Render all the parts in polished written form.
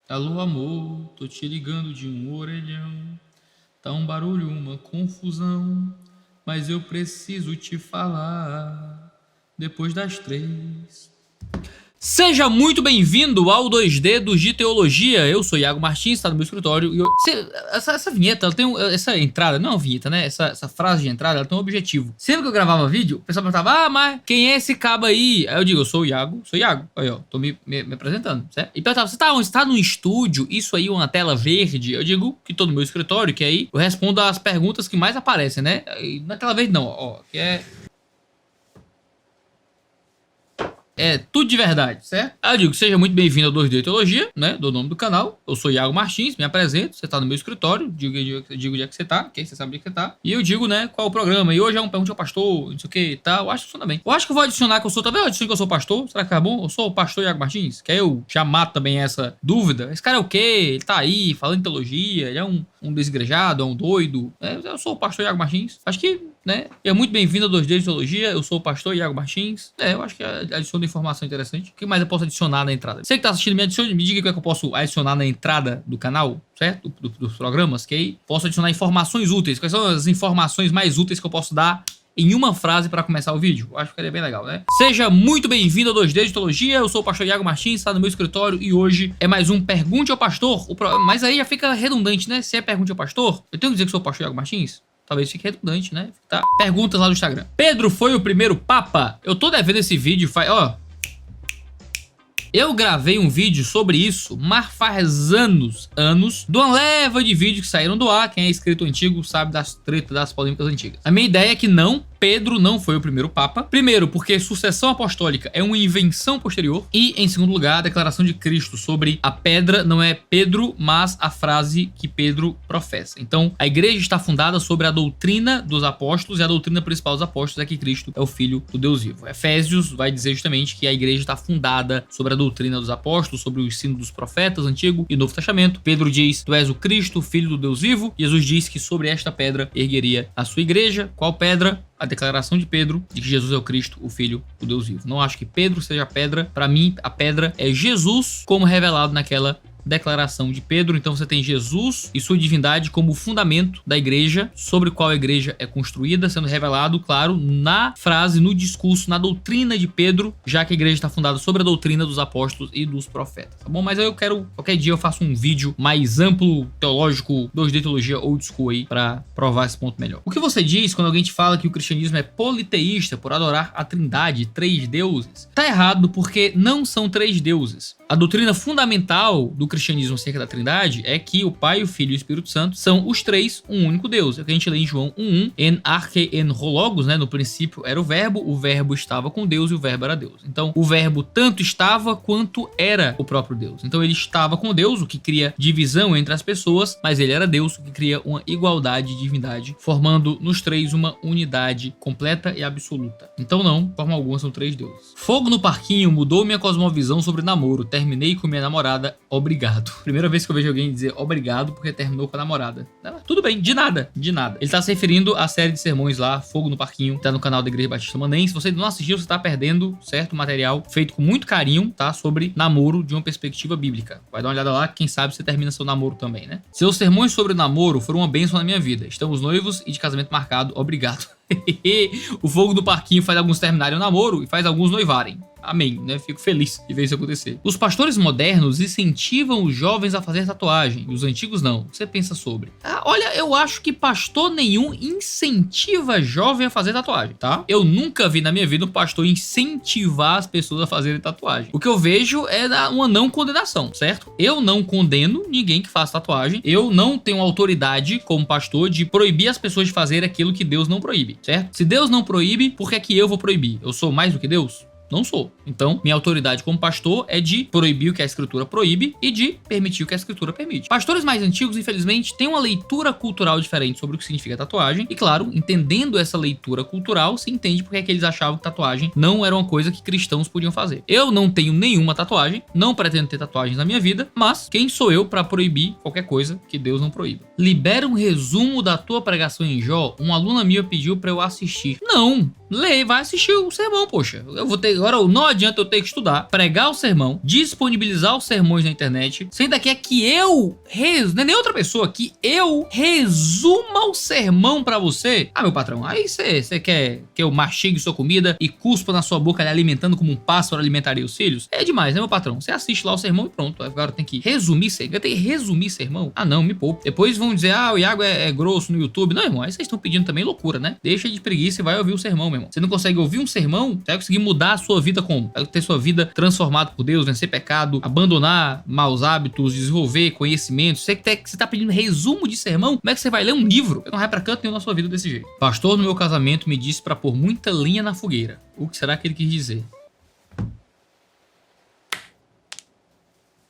Alô, amor, tô te ligando de um orelhão. Tá um barulho, uma confusão, mas eu preciso te falar depois das 3. Seja muito bem-vindo ao 2Dedos de Teologia. Eu sou Iago Martins, está no meu escritório e essa vinheta, ela tem essa entrada, não é uma vinheta, né? Essa frase de entrada, ela tem um objetivo. Sempre que eu gravava vídeo, o pessoal perguntava, mas quem é esse cabo aí? Aí eu digo, eu sou o Iago, Aí, ó, tô me apresentando, certo? E perguntava, você tá onde? Você tá no estúdio? Isso aí, uma tela verde? Eu digo que tô no meu escritório, que aí eu respondo as perguntas que mais aparecem, né? E na tela verde não, ó, que é tudo de verdade, certo? Aí eu digo, seja muito bem-vindo ao 2D Teologia, né? Do nome do canal. Eu sou Iago Martins, me apresento. Você tá no meu escritório, digo onde é que você tá, ok? Você sabe onde é que você tá. E eu digo, né, qual é o programa. E hoje é um pergunte ao pastor, não sei o que e tal. Eu acho que funciona bem. Eu acho que eu vou adicionar que eu sou, talvez eu adicione que eu sou pastor. Será que é bom? Eu sou o pastor Iago Martins, que aí eu já mato também essa dúvida. Esse cara é o quê? Ele tá aí falando de teologia, ele é um desigrejado, é um doido. Eu sou o pastor Iago Martins. Acho que, né? É muito bem-vindo ao 2D de Teologia. Eu sou o pastor Iago Martins. Eu acho que adiciona informação interessante. O que mais eu posso adicionar na entrada? Você que tá assistindo, me diga o que é que eu posso adicionar na entrada do canal, certo? Dos programas, que aí posso adicionar informações úteis. Quais são as informações mais úteis que eu posso dar em uma frase para começar o vídeo? Eu acho que seria bem legal, né? Seja muito bem-vindo ao 2D de Teologia. Eu sou o pastor Iago Martins, está no meu escritório e hoje é mais um Pergunte ao Pastor. Mas aí já fica redundante, né? Se é Pergunte ao Pastor, eu tenho que dizer que sou o pastor Iago Martins? Talvez fique redundante, né? Tá. Perguntas lá do Instagram. Pedro foi o primeiro papa? Eu tô devendo esse vídeo, ó. Eu gravei um vídeo sobre isso, mas faz anos, de uma leva de vídeos que saíram do ar. Quem é inscrito antigo sabe das tretas, das polêmicas antigas. A minha ideia é que não, Pedro não foi o primeiro papa. Primeiro, porque sucessão apostólica é uma invenção posterior. E, em segundo lugar, a declaração de Cristo sobre a pedra não é Pedro, mas a frase que Pedro professa. Então, a igreja está fundada sobre a doutrina dos apóstolos, e a doutrina principal dos apóstolos é que Cristo é o Filho do Deus vivo. Efésios vai dizer justamente que a igreja está fundada sobre a doutrina dos apóstolos, sobre o ensino dos profetas, Antigo e Novo Testamento. Pedro diz, tu és o Cristo, Filho do Deus vivo. Jesus diz que sobre esta pedra ergueria a sua igreja. Qual pedra? A declaração de Pedro de que Jesus é o Cristo, o Filho do Deus vivo. Não acho que Pedro seja a pedra. Para mim, a pedra é Jesus, como revelado naquela declaração de Pedro. Então você tem Jesus e sua divindade como fundamento da igreja, sobre o qual a igreja é construída, sendo revelado, claro, na frase, no discurso, na doutrina de Pedro, já que a igreja está fundada sobre a doutrina dos apóstolos e dos profetas, tá bom? Mas aí eu quero, qualquer dia eu faço um vídeo mais amplo, teológico, 2D Teologia old school aí, pra provar esse ponto melhor. O que você diz quando alguém te fala que o cristianismo é politeísta por adorar a trindade, 3 deuses? Tá errado, porque não são 3 deuses. A doutrina fundamental do cristianismo acerca da trindade é que o Pai, o Filho e o Espírito Santo são os 3 um único Deus. É o que a gente lê em João 1:1, en arche en ho logos, né? No princípio era o verbo estava com Deus e o verbo era Deus. Então o verbo tanto estava quanto era o próprio Deus. Então ele estava com Deus, o que cria divisão entre as pessoas, mas ele era Deus, o que cria uma igualdade de divindade, formando nos 3 uma unidade completa e absoluta. Então não, de forma alguma são 3 deuses. Fogo no parquinho mudou minha cosmovisão sobre namoro. Terminei com minha namorada, obrigado. Primeira vez que eu vejo alguém dizer obrigado porque terminou com a namorada. Tudo bem, de nada. Ele tá se referindo à série de sermões lá, Fogo no Parquinho, que tá no canal da Igreja Batista Manense. Se você não assistiu, você tá perdendo, certo? Material feito com muito carinho, tá? Sobre namoro de uma perspectiva bíblica. Vai dar uma olhada lá, quem sabe você termina seu namoro também, né? Seus sermões sobre namoro foram uma bênção na minha vida. Estamos noivos e de casamento marcado, obrigado. O Fogo do Parquinho faz alguns terminarem o namoro e faz alguns noivarem. Amém, né? Fico feliz de ver isso acontecer. Os pastores modernos incentivam os jovens a fazer tatuagem, e os antigos não. O que você pensa sobre? Olha, eu acho que pastor nenhum incentiva jovem a fazer tatuagem, tá? Eu nunca vi na minha vida um pastor incentivar as pessoas a fazerem tatuagem. O que eu vejo é uma não condenação, certo? Eu não condeno ninguém que faça tatuagem. Eu não tenho autoridade como pastor de proibir as pessoas de fazer aquilo que Deus não proíbe, certo? Se Deus não proíbe, por que é que eu vou proibir? Eu sou mais do que Deus? Não sou. Então, minha autoridade como pastor é de proibir o que a escritura proíbe e de permitir o que a escritura permite. Pastores mais antigos, infelizmente, têm uma leitura cultural diferente sobre o que significa tatuagem. E claro, entendendo essa leitura cultural, se entende porque é que eles achavam que tatuagem não era uma coisa que cristãos podiam fazer. Eu não tenho nenhuma tatuagem, não pretendo ter tatuagens na minha vida, mas quem sou eu para proibir qualquer coisa que Deus não proíba? Libera um resumo da tua pregação em Jó. Uma aluna minha pediu para eu assistir. Não! Lê, vai assistir o sermão, poxa. Eu vou ter. Agora, não adianta eu ter que estudar, pregar o sermão, disponibilizar os sermões na internet, sendo que é que eu não é nem outra pessoa, que eu resuma o sermão pra você. Ah, meu patrão, aí você quer que eu mastigue sua comida e cuspa na sua boca, lhe alimentando como um pássaro alimentaria os filhos? É demais, né, meu patrão? Você assiste lá o sermão e pronto. Agora tem que resumir sermão. Eu tenho que resumir sermão? Ah, não, me poupe. Depois vão dizer, o Iago é grosso no YouTube. Não, irmão, aí vocês estão pedindo também loucura, né? Deixa de preguiça e vai ouvir o sermão, meu irmão. Você não consegue ouvir um sermão, você vai conseguir mudar a sua vida como? Vai ter sua vida transformada por Deus, vencer pecado, abandonar maus hábitos, desenvolver conhecimento. Você tá pedindo resumo de sermão? Como é que você vai ler um livro? Você não vai pra canto nenhum na sua vida desse jeito. Pastor, no meu casamento me disse pra pôr muita lenha na fogueira. O que será que ele quis dizer?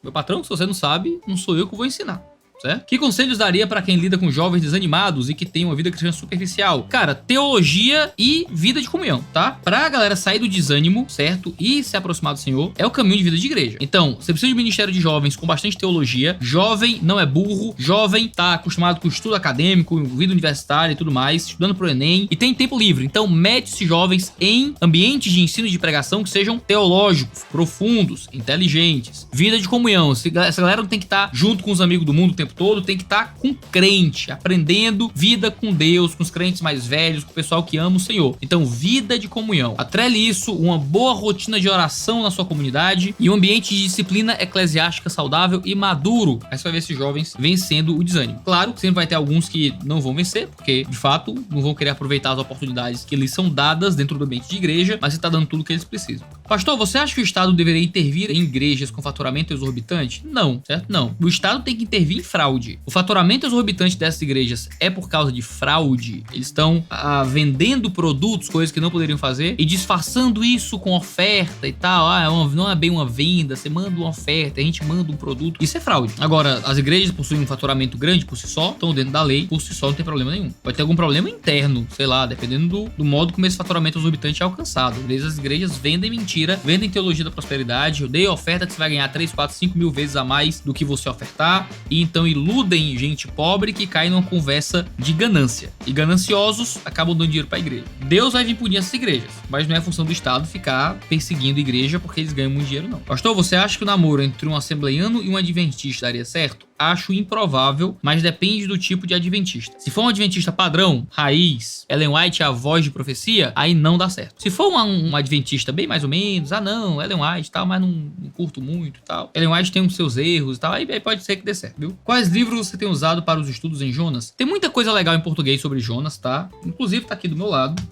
Meu patrão, se você não sabe, não sou eu que vou ensinar. Certo? Que conselhos daria pra quem lida com jovens desanimados e que tem uma vida cristã superficial? Cara, teologia e vida de comunhão, tá? Pra galera sair do desânimo, certo? E se aproximar do Senhor, é o caminho de vida de igreja. Então, você precisa de um ministério de jovens com bastante teologia. Jovem não é burro. Jovem tá acostumado com estudo acadêmico, vida universitária e tudo mais, estudando pro Enem e tem tempo livre. Então, mete esses jovens em ambientes de ensino e de pregação que sejam teológicos, profundos, inteligentes. Vida de comunhão. Essa galera não tem que estar junto com os amigos do mundo o tempo todo, tem que estar com crente, aprendendo vida com Deus, com os crentes mais velhos, com o pessoal que ama o Senhor. Então, vida de comunhão. Atrele isso, uma boa rotina de oração na sua comunidade e um ambiente de disciplina eclesiástica saudável e maduro. Aí você vai ver esses jovens vencendo o desânimo. Claro que sempre vai ter alguns que não vão vencer, porque, de fato, não vão querer aproveitar as oportunidades que lhes são dadas dentro do ambiente de igreja, mas você está dando tudo o que eles precisam. Pastor, você acha que o Estado deveria intervir em igrejas com faturamento exorbitante? Não, certo? Não. O Estado tem que intervir em fraude. O faturamento exorbitante dessas igrejas é por causa de fraude. Eles estão vendendo produtos, coisas que não poderiam fazer, e disfarçando isso com oferta e tal. Não é bem uma venda, você manda uma oferta, a gente manda um produto. Isso é fraude. Agora, as igrejas possuem um faturamento grande por si só, estão dentro da lei, por si só não tem problema nenhum. Pode ter algum problema interno, sei lá, dependendo do modo como esse faturamento exorbitante é alcançado. As igrejas vendem mentira, vendem teologia da prosperidade, eu dei a oferta que você vai ganhar 3, 4, 5 mil vezes a mais do que você ofertar, e então iludem gente pobre que cai numa conversa de ganância. E gananciosos acabam dando dinheiro pra igreja. Deus vai vir punir essas igrejas, mas não é função do Estado ficar perseguindo a igreja porque eles ganham muito dinheiro, não. Pastor, você acha que o namoro entre um assembleiano e um adventista daria certo? Acho improvável, mas depende do tipo de adventista. Se for um adventista padrão, raiz, Ellen White é a voz de profecia, aí não dá certo. Se for um adventista bem mais ou menos, não, Ellen White e tal, mas não curto muito e tal. Ellen White tem os seus erros e tal, aí pode ser que dê certo, viu? Quais livros você tem usado para os estudos em Jonas? Tem muita coisa legal em português sobre Jonas, tá? Inclusive tá aqui do meu lado.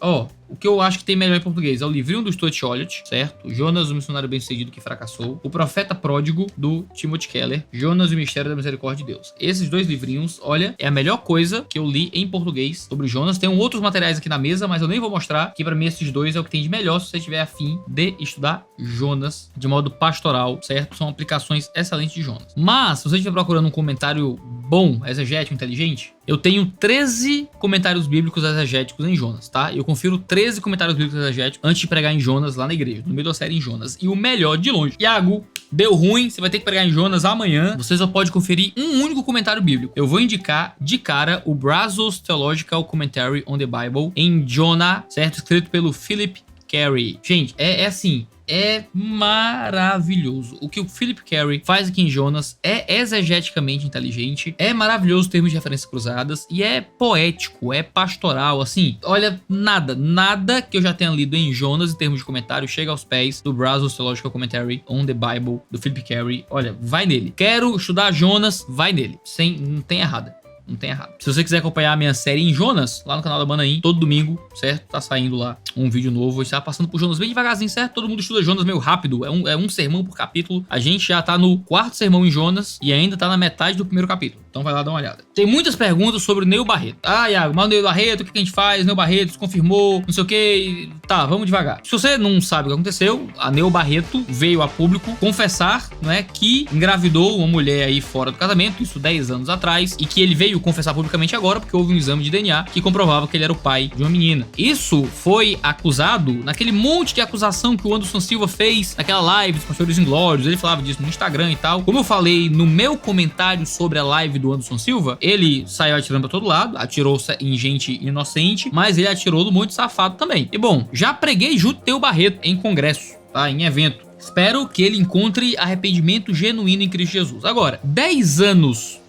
O que eu acho que tem melhor em português é o livrinho do Stuart Olliott, certo? Jonas, o missionário bem-sucedido que fracassou. O Profeta Pródigo, do Timothy Keller. Jonas e o Mistério da Misericórdia de Deus. Esses dois livrinhos, olha, é a melhor coisa que eu li em português sobre Jonas. Tem outros materiais aqui na mesa, mas eu nem vou mostrar, que pra mim esses dois é o que tem de melhor se você tiver afim de estudar Jonas de modo pastoral, certo? São aplicações excelentes de Jonas. Mas, se você estiver procurando um comentário bom, exegético, inteligente, eu tenho 13 comentários bíblicos exegéticos em Jonas, tá? Eu confiro 13 comentários bíblicos exegéticos antes de pregar em Jonas lá na igreja, no meio da série em Jonas. E o melhor de longe, Iago, deu ruim, você vai ter que pregar em Jonas amanhã. Você só pode conferir um único comentário bíblico. Eu vou indicar de cara o Brazos Theological Commentary on the Bible em Jonah, certo? Escrito pelo Philip Carey. Gente, é assim... é maravilhoso. O que o Philip Carey faz aqui em Jonas é exegeticamente inteligente, é maravilhoso em termos de referências cruzadas e é poético, é pastoral, assim. Olha, nada que eu já tenha lido em Jonas em termos de comentário chega aos pés do Brazos Theological Commentary on the Bible do Philip Carey. Olha, vai nele. Quero estudar Jonas, vai nele. Não tem errada. Não tem errado. Se você quiser acompanhar a minha série em Jonas, lá no canal da Manaim, todo domingo, certo? Tá saindo lá um vídeo novo. Está passando por Jonas bem devagarzinho, certo? Todo mundo estuda Jonas meio rápido. É um sermão por capítulo. A gente já tá no 4º sermão em Jonas e ainda tá na metade do 1º capítulo. Então vai lá dar uma olhada. Tem muitas perguntas sobre o Neo Barreto. Iago, mas o Neo Barreto, o que a gente faz? Neo Barreto se confirmou, não sei o que. Tá, vamos devagar. Se você não sabe o que aconteceu, a Neo Barreto veio a público confessar, né, que engravidou uma mulher aí fora do casamento, isso 10 anos atrás, e que ele veio confessar publicamente agora porque houve um exame de DNA que comprovava que ele era o pai de uma menina. Isso foi acusado naquele monte de acusação que o Anderson Silva fez naquela live dos Pastores Inglórios. Ele falava disso no Instagram e tal. Como eu falei no meu comentário sobre a live do do Anderson Silva, ele saiu atirando pra todo lado, atirou em gente inocente, mas ele atirou no monte de safado também. E bom, já preguei junto Teu Barreto em congresso, tá? Em evento. Espero que ele encontre arrependimento genuíno em Cristo Jesus. Agora, 10 anos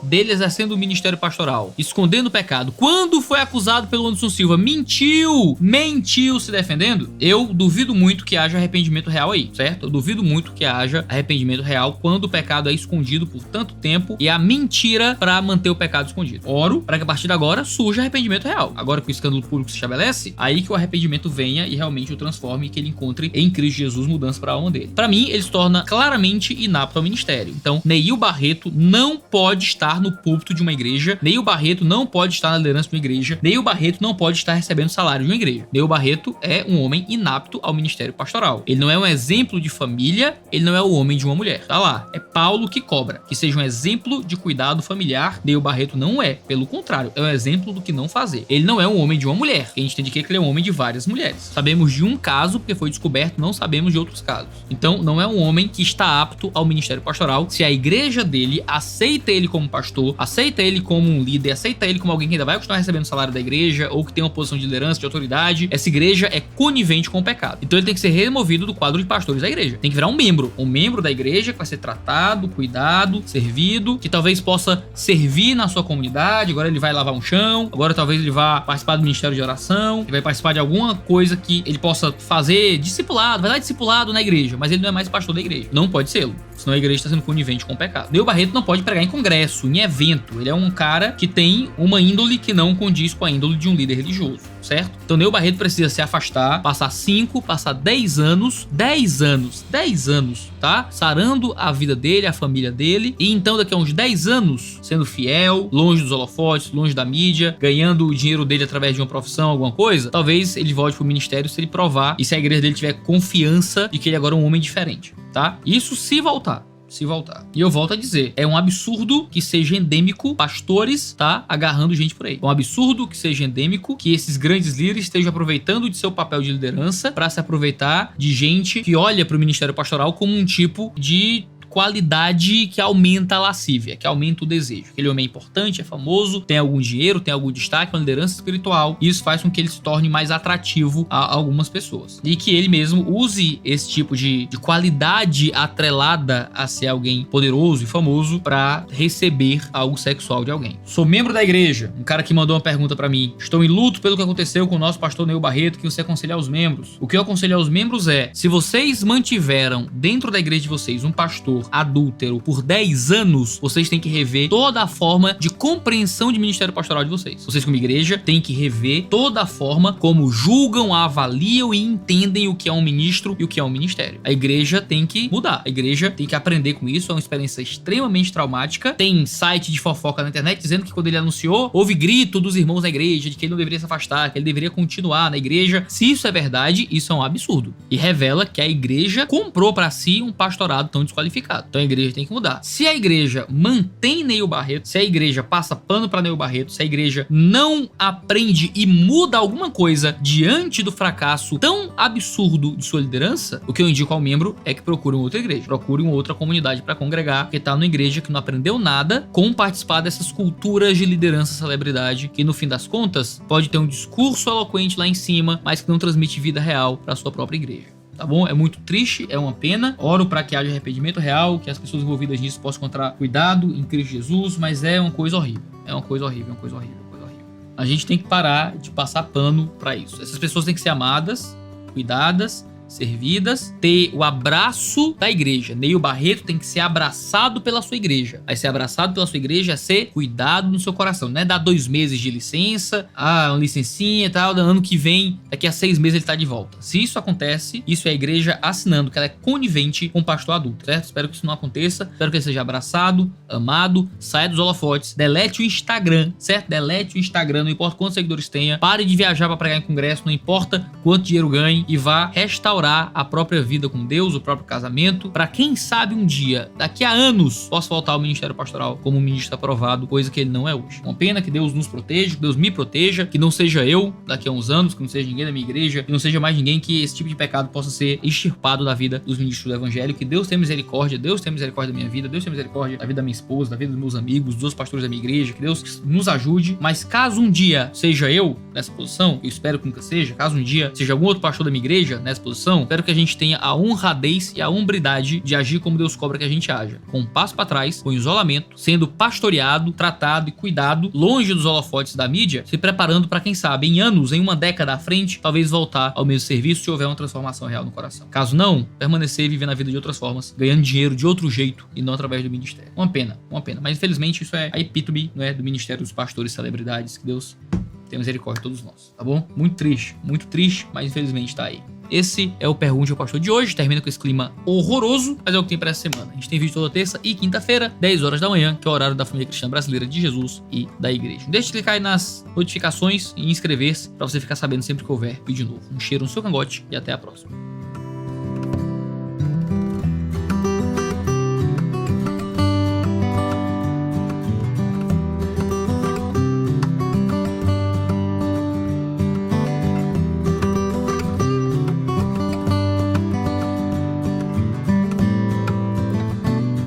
dele exercendo o ministério pastoral, escondendo o pecado. Quando foi acusado pelo Anderson Silva, mentiu se defendendo. Eu duvido muito que haja arrependimento real aí, certo? Eu duvido muito que haja arrependimento real quando o pecado é escondido por tanto tempo e a mentira para manter o pecado escondido. Oro para que a partir de agora surja arrependimento real. Agora que o escândalo público se estabelece, aí que o arrependimento venha e realmente o transforme e que ele encontre em Cristo Jesus mudança para a alma dele. Para mim, ele se torna claramente inapto ao ministério. Então, Neil Barreto não pode estar no púlpito de uma igreja, Neil Barreto não pode estar na liderança de uma igreja, Neil Barreto não pode estar recebendo salário de uma igreja. Neil Barreto é um homem inapto ao ministério pastoral. Ele não é um exemplo de família, ele não é o homem de uma mulher. Tá lá, é Paulo que cobra, que seja um exemplo de cuidado familiar. Neil Barreto não é, pelo contrário, é um exemplo do que não fazer. Ele não é um homem de uma mulher, a gente tem de que ele é um homem de várias mulheres. Sabemos de um caso, porque foi descoberto, não sabemos de outros casos. Então, não é um homem que está apto ao ministério pastoral. Se a igreja dele aceita ele como pastor, aceita ele como um líder, aceita ele como alguém que ainda vai continuar recebendo salário da igreja ou que tem uma posição de liderança, de autoridade, essa igreja é conivente com o pecado. Então ele tem que ser removido do quadro de pastores da igreja. Tem que virar um membro da igreja que vai ser tratado, cuidado, servido, que talvez possa servir na sua comunidade. Agora ele vai lavar um chão, agora talvez ele vá participar do ministério de oração, ele vai participar de alguma coisa que ele possa fazer discipulado, vai dar discipulado na igreja, mas ele não é mais pastor da igreja. Não pode ser, senão a igreja está sendo conivente com o pecado. Neil Barreto não pode pregar em congresso, em evento. Ele é um cara que tem uma índole que não condiz com a índole de um líder religioso, certo? Então Neil Barreto precisa se afastar, passar 10 anos, tá? Sarando a vida dele, a família dele, e então daqui a uns 10 anos, sendo fiel, longe dos holofotes, longe da mídia, ganhando o dinheiro dele através de uma profissão, alguma coisa, talvez ele volte pro ministério se ele provar e se a igreja dele tiver confiança de que ele agora é um homem diferente, tá? Isso se voltar. E eu volto a dizer, é um absurdo que seja endêmico pastores, tá, agarrando gente por aí. É um absurdo que seja endêmico que esses grandes líderes estejam aproveitando de seu papel de liderança para se aproveitar de gente que olha para o ministério pastoral como um tipo de qualidade que aumenta a lascívia, que aumenta o desejo. Aquele homem é importante, é famoso, tem algum dinheiro, tem algum destaque, uma liderança espiritual, e isso faz com que ele se torne mais atrativo a algumas pessoas. E que ele mesmo use esse tipo de qualidade atrelada a ser alguém poderoso e famoso para receber algo sexual de alguém. Sou membro da igreja, um cara que mandou uma pergunta para mim. Estou em luto pelo que aconteceu com o nosso pastor Neil Barreto, que você aconselha aos membros. O que eu aconselho aos membros é, se vocês mantiveram dentro da igreja de vocês um pastor adúltero por 10 anos, vocês têm que rever toda a forma de compreensão de ministério pastoral de vocês. Vocês como igreja têm que rever toda a forma como julgam, avaliam e entendem o que é um ministro e o que é um ministério. A igreja tem que mudar, a igreja tem que aprender com isso, é uma experiência extremamente traumática. Tem site de fofoca na internet dizendo que quando ele anunciou, houve grito dos irmãos da igreja de que ele não deveria se afastar, que ele deveria continuar na igreja. Se isso é verdade, isso é um absurdo. E revela que a igreja comprou para si um pastorado tão desqualificado. Então a igreja tem que mudar. Se a igreja mantém Neil Barreto, se a igreja passa pano para Neil Barreto, se a igreja não aprende e muda alguma coisa diante do fracasso tão absurdo de sua liderança, o que eu indico ao membro é que procure uma outra igreja, procure uma outra comunidade para congregar, porque tá numa igreja que não aprendeu nada com participar dessas culturas de liderança celebridade, que no fim das contas pode ter um discurso eloquente lá em cima, mas que não transmite vida real para sua própria igreja. Tá bom? É muito triste, é uma pena. Oro para que haja arrependimento real, que as pessoas envolvidas nisso possam encontrar cuidado em Cristo Jesus, mas é uma coisa horrível. É uma coisa horrível. A gente tem que parar de passar pano para isso. Essas pessoas têm que ser amadas, cuidadas, servidas, ter o abraço da igreja. Neil Barreto tem que ser abraçado pela sua igreja. Aí ser abraçado pela sua igreja é ser cuidado no seu coração. Não é dar 2 meses de licença, uma licencinha e tal, ano que vem, daqui a 6 meses ele tá de volta. Se isso acontece, isso é a igreja assinando que ela é conivente com o pastor adulto, certo? Espero que isso não aconteça. Espero que ele seja abraçado, amado, saia dos holofotes, delete o Instagram, certo? Delete o Instagram, não importa quantos seguidores tenha, pare de viajar para pregar em congresso, não importa quanto dinheiro ganhe e vá restaurar restaurar a própria vida com Deus, o próprio casamento, para quem sabe um dia, daqui a anos, possa voltar ao ministério pastoral como um ministro aprovado, coisa que ele não é hoje. Uma pena, que Deus nos proteja, que Deus me proteja, que não seja eu daqui a uns anos, que não seja ninguém da minha igreja, que não seja mais ninguém, que esse tipo de pecado possa ser extirpado da vida dos ministros do evangelho. Que Deus tenha misericórdia, Deus tenha misericórdia da minha vida, Deus tenha misericórdia da vida da minha esposa, da vida dos meus amigos, dos pastores da minha igreja, que Deus nos ajude. Mas caso um dia seja eu nessa posição, eu espero que nunca seja, caso um dia seja algum outro pastor da minha igreja nessa posição, espero que a gente tenha a honradez e a hombridade de agir como Deus cobra que a gente haja, com um passo para trás, com isolamento, sendo pastoreado, tratado e cuidado, longe dos holofotes da mídia, se preparando para, quem sabe, em anos, em uma década à frente, talvez voltar ao mesmo serviço se houver uma transformação real no coração. Caso não, permanecer e viver na vida de outras formas, ganhando dinheiro de outro jeito e não através do ministério. Uma pena. Mas infelizmente isso é a epítome, não é, do ministério dos pastores e celebridades. Que Deus tenha misericórdia de todos nós, tá bom? Muito triste, mas infelizmente tá aí. Esse é o Pergunte ao Pastor de hoje. Termina com esse clima horroroso, mas é o que tem para essa semana. A gente tem vídeo toda terça e quinta-feira, 10 horas da manhã, que é o horário da família cristã brasileira de Jesus e da igreja. Não deixe de clicar aí nas notificações e inscrever-se para você ficar sabendo sempre que houver vídeo novo. Um cheiro no seu cangote e até a próxima.